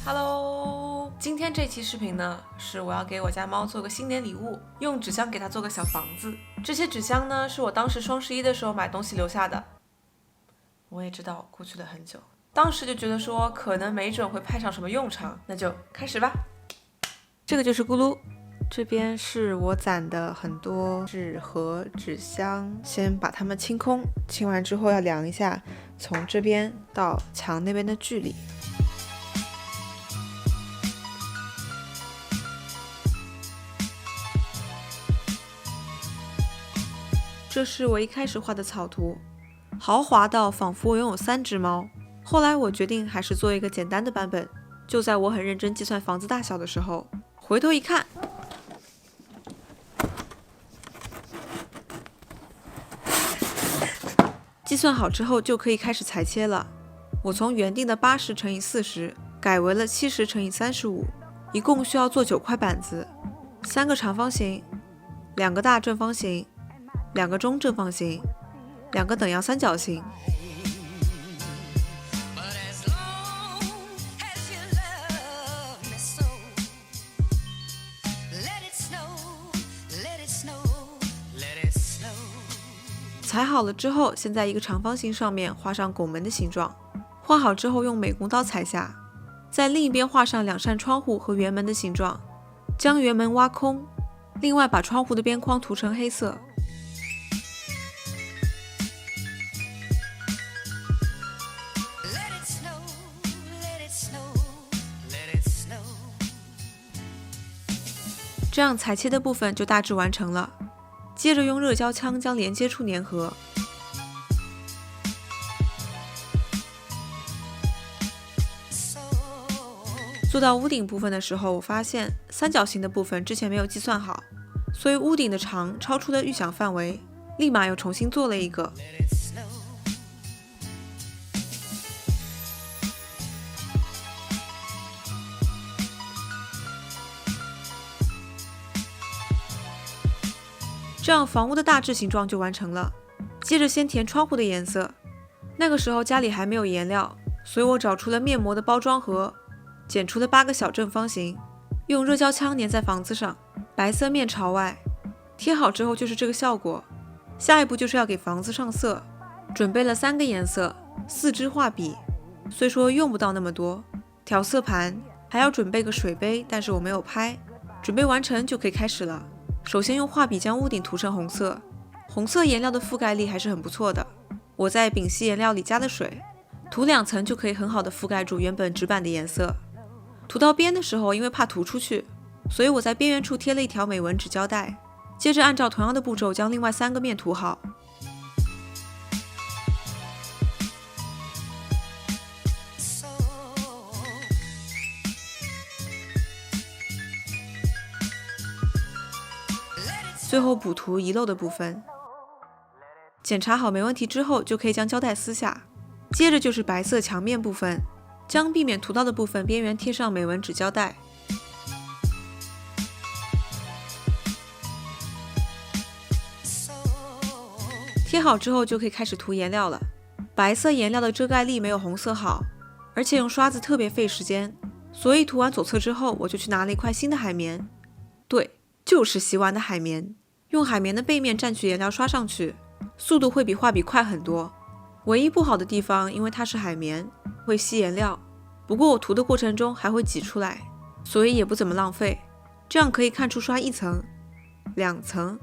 Hello， 今天这期视频呢，是我要给我家猫做个新年礼物，用纸箱给它做个小房子。这些纸箱呢，是我当时双11的时候买东西留下的。我也知道过去了很久，当时就觉得说可能没准会派上什么用场，那就开始吧。这个就是咕噜，这边是我攒的很多纸盒、纸箱，先把它们清空，清完之后要量一下，从这边到墙那边的距离。这是我一开始画的草图，豪华到仿佛我拥有3只猫。后来我决定还是做一个简单的版本。就在我很认真计算房子大小的时候，回头一看，计算好之后就可以开始裁切了。我从原定的80乘以40改为了70乘以35，一共需要做9块板子，3个长方形，2个大正方形，2个中正方形，2个等腰三角形。裁好了之后，先在一个长方形上面画上拱门的形状，画好之后用美工刀裁下，在另一边画上2扇窗户和圆门的形状，将圆门挖空，另外把窗户的边框涂成黑色。这样裁切的部分就大致完成了。接着用热胶枪将连接处粘合。做到屋顶部分的时候，我发现三角形的部分之前没有计算好，所以屋顶的长超出了预想范围，立马又重新做了一个。这样房屋的大致形状就完成了。接着先填窗户的颜色，那个时候家里还没有颜料，所以我找出了面膜的包装盒，剪出了8个小正方形，用热胶枪粘在房子上，白色面朝外，贴好之后就是这个效果。下一步就是要给房子上色，准备了3个颜色，4支画笔，虽说用不到那么多，调色盘，还要准备个水杯，但是我没有拍。准备完成就可以开始了。首先用画笔将屋顶涂成红色，红色颜料的覆盖力还是很不错的。我在丙烯颜料里加了水，涂2层就可以很好的覆盖住原本纸板的颜色。涂到边的时候，因为怕涂出去，所以我在边缘处贴了一条美纹纸胶带。接着按照同样的步骤将另外3个面涂好。最后补涂遗漏的部分，检查好没问题之后，就可以将胶带撕下。接着就是白色墙面部分，将避免涂到的部分边缘贴上美纹纸胶带。贴好之后就可以开始涂颜料了。白色颜料的遮盖力没有红色好，而且用刷子特别费时间，所以涂完左侧之后，我就去拿了一块新的海绵。对，就是洗完的海绵，用海绵的背面蘸取颜料刷上去，速度会比画笔快很多。唯一不好的地方，因为它是海绵，会吸颜料，不过我涂的过程中还会挤出来，所以也不怎么浪费。这样可以看出刷1层、2层、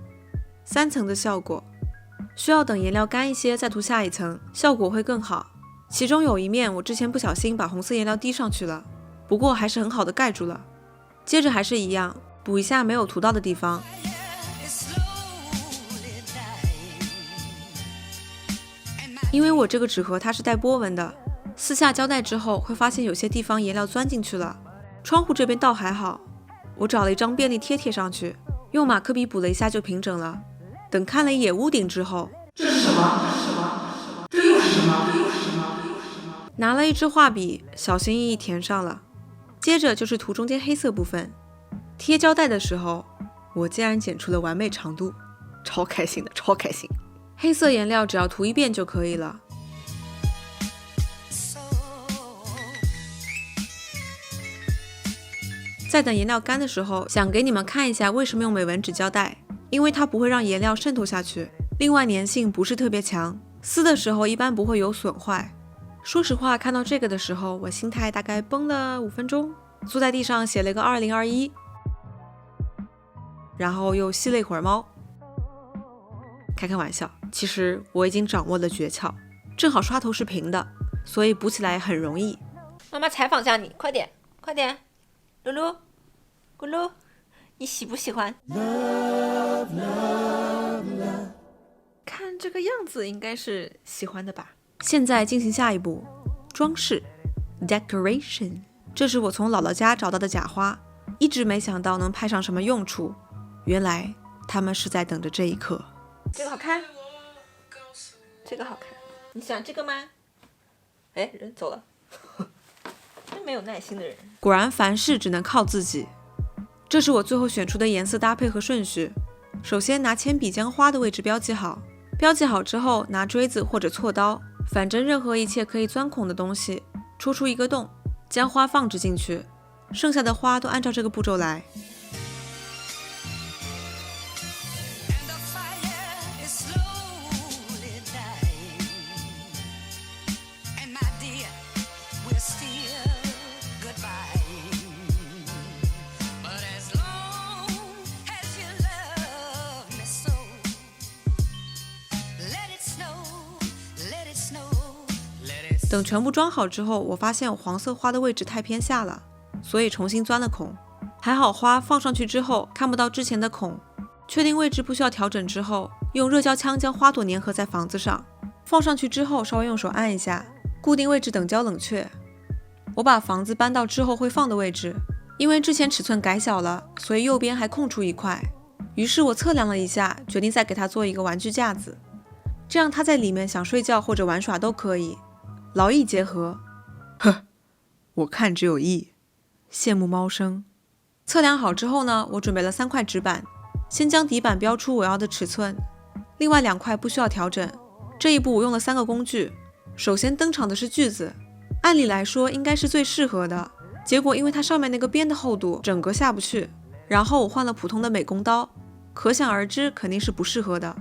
3层的效果。需要等颜料干一些再涂下一层，效果会更好。其中有一面我之前不小心把红色颜料滴上去了，不过还是很好的盖住了。接着还是一样，补一下没有涂到的地方。因为我这个纸盒它是带波纹的，撕下胶带之后会发现有些地方颜料钻进去了。窗户这边倒还好，我找了一张便利贴贴上去，用马克笔补了一下就平整了。等看了一眼屋顶之后，这是什么？这又是什么？拿了一支画笔，小心翼翼填上了。接着就是涂中间黑色部分，贴胶带的时候，我竟然剪出了完美长度，超开心的，超开心。黑色颜料只要涂1遍就可以了。在等颜料干的时候，想给你们看一下为什么用美纹纸胶带，因为它不会让颜料渗透下去，另外粘性不是特别强，撕的时候一般不会有损坏。说实话，看到这个的时候，我心态大概崩了5分钟，坐在地上写了一个2021，然后又吸了一会儿猫。开玩笑，其实我已经掌握了诀窍，正好刷头是平的，所以补起来很容易。妈妈采访下你，快点，快点，噜噜，咕噜，你喜不喜欢？看这个样子应该是喜欢的吧。现在进行下一步，装饰 decoration。 这是我从姥姥家找到的假花，一直没想到能派上什么用处，原来他们是在等着这一刻。这个好看，这个好看，你喜欢这个吗？哎，人走了。真没有耐心的人。果然凡事只能靠自己。这是我最后选出的颜色搭配和顺序。首先拿铅笔将花的位置标记好，标记好之后拿锥子或者锉刀，反正任何一切可以钻孔的东西，戳出一个洞，将花放置进去，剩下的花都按照这个步骤来。等全部装好之后，我发现黄色花的位置太偏下了，所以重新钻了孔。还好花放上去之后看不到之前的孔，确定位置不需要调整之后，用热胶枪将花朵粘合在房子上，放上去之后稍微用手按一下，固定位置等胶冷却。我把房子搬到之后会放的位置，因为之前尺寸改小了，所以右边还空出一块，于是我测量了一下，决定再给它做一个玩具架子，这样它在里面想睡觉或者玩耍都可以。劳逸结合，呵，我看只有逸，羡慕猫生。测量好之后呢，我准备了3块纸板，先将底板标出我要的尺寸，另外2块不需要调整。这一步我用了3个工具，首先登场的是锯子，按理来说应该是最适合的，结果因为它上面那个边的厚度整个下不去，然后我换了普通的美工刀，可想而知肯定是不适合的。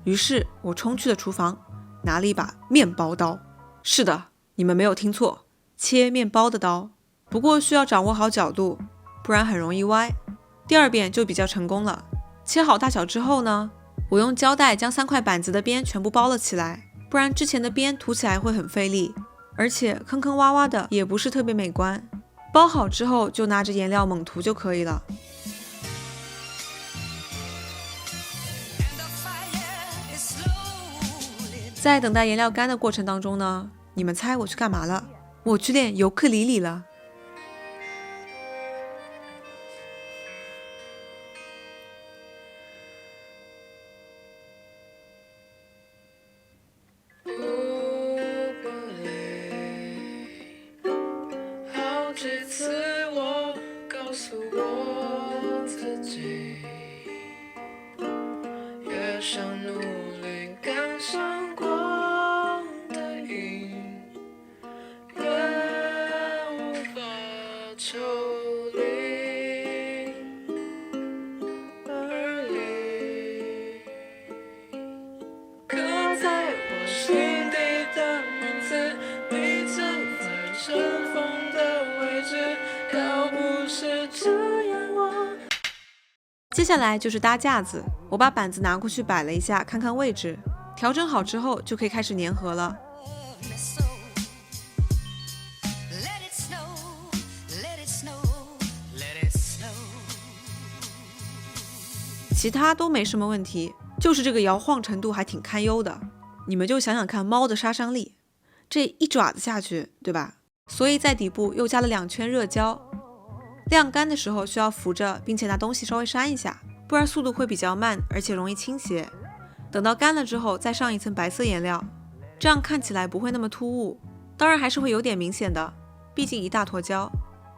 于是我冲去了厨房，拿了一把面包刀。是的，你们没有听错，切面包的刀，不过需要掌握好角度，不然很容易歪。第二遍就比较成功了。切好大小之后呢，我用胶带将3块板子的边全部包了起来，不然之前的边涂起来会很费力，而且坑坑洼洼的也不是特别美观。包好之后就拿着颜料猛涂就可以了。在等待颜料干的过程当中呢，你们猜我去干嘛了？我去练尤克里里了。好几次我告诉我自己，越想努力赶上光的影，越无法抽离而已。刻在我心底的名字，你正在尘封的位置，要不是这样我。接下来就是搭架子，我把板子拿过去摆了一下，看看位置，调整好之后就可以开始粘合了。其他都没什么问题，就是这个摇晃程度还挺堪忧的。你们就想想看猫的杀伤力，这一爪子下去，对吧？所以在底部又加了2圈热胶，晾干的时候需要扶着，并且拿东西稍微扇一下，不然速度会比较慢，而且容易倾斜。等到干了之后再上一层白色颜料，这样看起来不会那么突兀，当然还是会有点明显的，毕竟一大坨胶。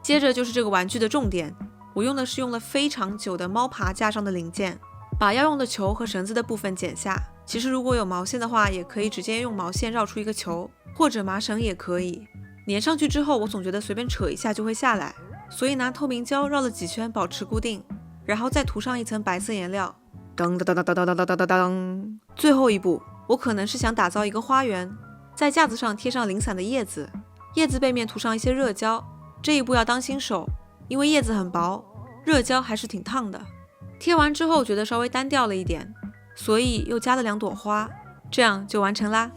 接着就是这个玩具的重点，我用了非常久的猫爬架上的零件，把要用的球和绳子的部分剪下。其实如果有毛线的话，也可以直接用毛线绕出一个球，或者麻绳也可以。粘上去之后，我总觉得随便扯一下就会下来，所以拿透明胶绕了几圈保持固定，然后再涂上一层白色颜料。当当当当当当当当当当。最后一步，我可能是想打造一个花园，在架子上贴上零散的叶子，叶子背面涂上一些热胶。这一步要当心手，因为叶子很薄，热胶还是挺烫的。贴完之后觉得稍微单调了一点，所以又加了2朵花，这样就完成啦。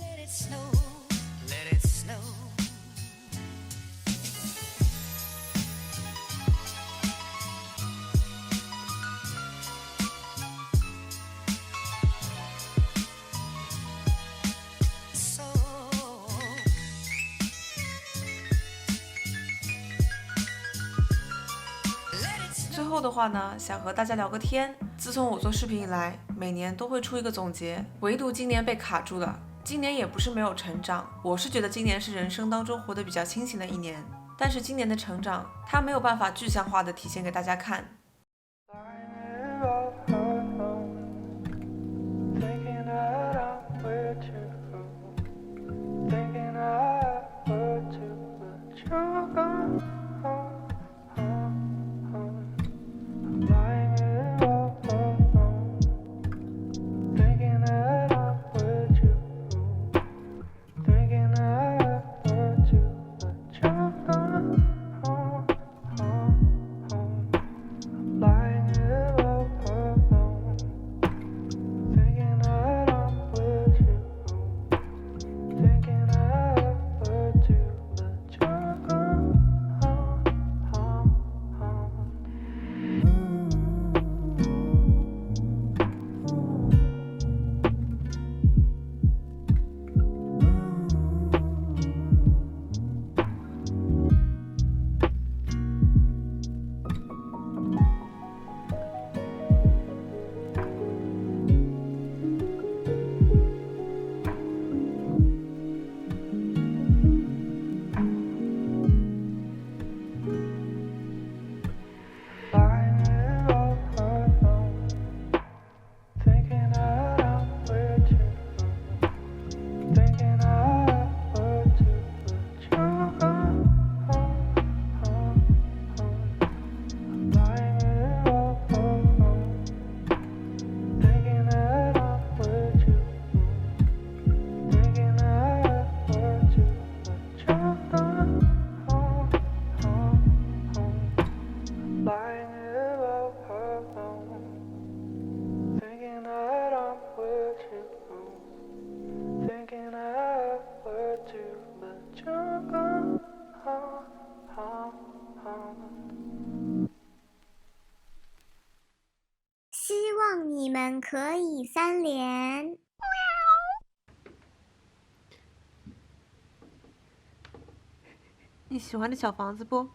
最后的话呢，想和大家聊个天。自从我做视频以来，每年都会出一个总结，唯独今年被卡住了。今年也不是没有成长，我是觉得今年是人生当中活得比较清醒的一年，但是今年的成长，它没有办法具象化的体现给大家看。希望你们可以3连。你喜欢的小房子不？